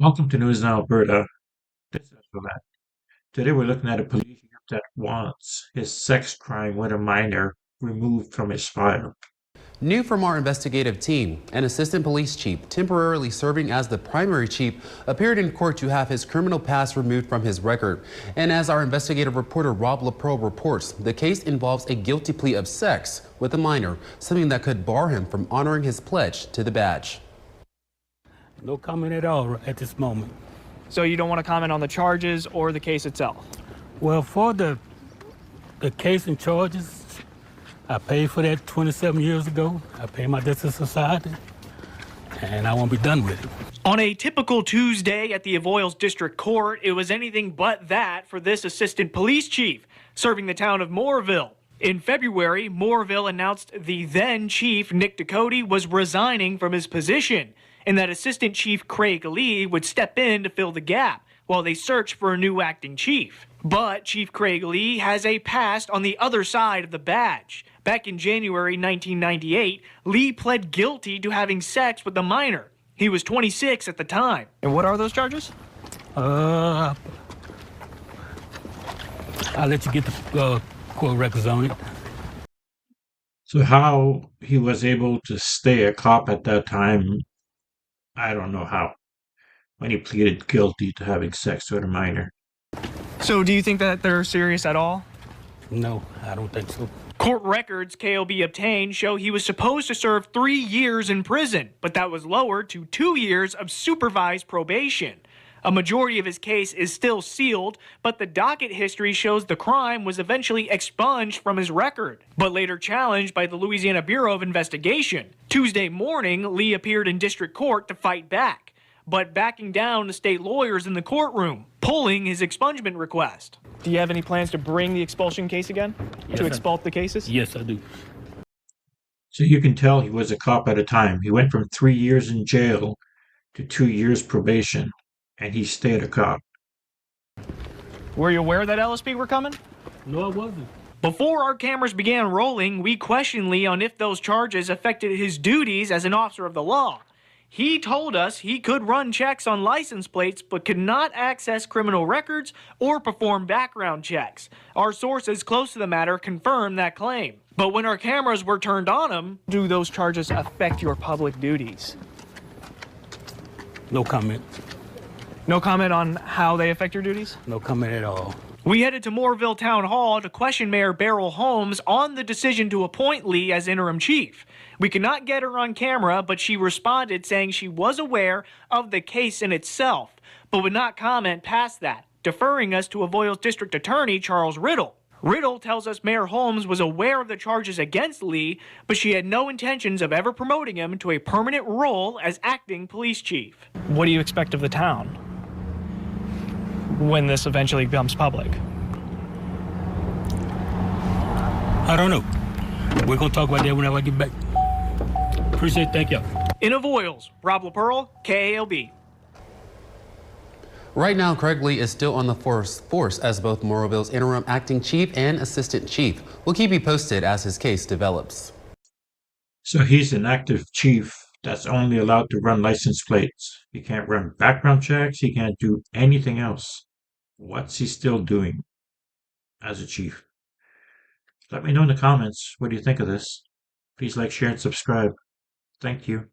Welcome to News in Alberta. This is Roulette. Today we're looking at a police chief that wants his sex crime with a minor removed from his file. New from our investigative team, an assistant police chief temporarily serving as the primary chief appeared in court to have his criminal past removed from his record. And as our investigative reporter Rob LaPearl reports, the case involves a guilty plea of sex with a minor, something that could bar him from honoring his pledge to the badge. No comment at all at this moment. So you don't want to comment on the charges or the case itself? Well, for the case and charges, I paid for that 27 years ago. I paid my debt to society, and I won't be done with it. On a typical Tuesday at the Avoyelles District Court, it was anything but that for this assistant police chief serving the town of Moorville. In February, Moorville announced the then chief, Nick Ducote, was resigning from his position, and that Assistant Chief Craig Lee would step in to fill the gap while they search for a new acting chief. But Chief Craig Lee has a past on the other side of the badge. Back in January 1998, Lee pled guilty to having sex with a minor. He was 26 at the time. And what are those charges? I'll let you get the court records on it. So how he was able to stay a cop at that time, I don't know how. When he pleaded guilty to having sex with a minor. So do you think that they're serious at all? No, I don't think so. Court records KLB obtained show he was supposed to serve 3 years in prison, but that was lowered to 2 years of supervised probation. A majority of his case is still sealed, but the docket history shows the crime was eventually expunged from his record, but later challenged by the Louisiana Bureau of Investigation. Tuesday morning, Lee appeared in district court to fight back, but backing down the state lawyers in the courtroom, pulling his expungement request. Do you have any plans to bring the expulsion case again? Yes, To expel the cases? Yes, I do. So you can tell he was a cop at a time. He went from 3 years in jail to 2 years probation, and he stayed a cop. Were you aware that LSP were coming? No, I wasn't. Before our cameras began rolling, we questioned Lee on if those charges affected his duties as an officer of the law. He told us he could run checks on license plates but could not access criminal records or perform background checks. Our sources close to the matter confirmed that claim. But when our cameras were turned on him, do those charges affect your public duties? No comment. No comment on how they affect your duties? No comment at all. We headed to Moorville Town Hall to question Mayor Beryl Holmes on the decision to appoint Lee as interim chief. We could not get her on camera, but she responded saying she was aware of the case in itself, but would not comment past that, deferring us to Avoyelles District Attorney Charles Riddle. Riddle tells us Mayor Holmes was aware of the charges against Lee, but she had no intentions of ever promoting him to a permanent role as acting police chief. What do you expect of the town when this eventually becomes public? I don't know. We're going to talk about that whenever I get back. Appreciate it. Thank you. In Avoyelles, Rob LaPearl, KALB. Right now, Craig Lee is still on the force as both Moorville's interim acting chief and assistant chief. We'll keep you posted as his case develops. So he's an active chief that's only allowed to run license plates. He can't run background checks. He can't do anything else. What's he still doing as a chief? Let me know in the comments. What do you think of this? Please like, share, and subscribe. Thank you.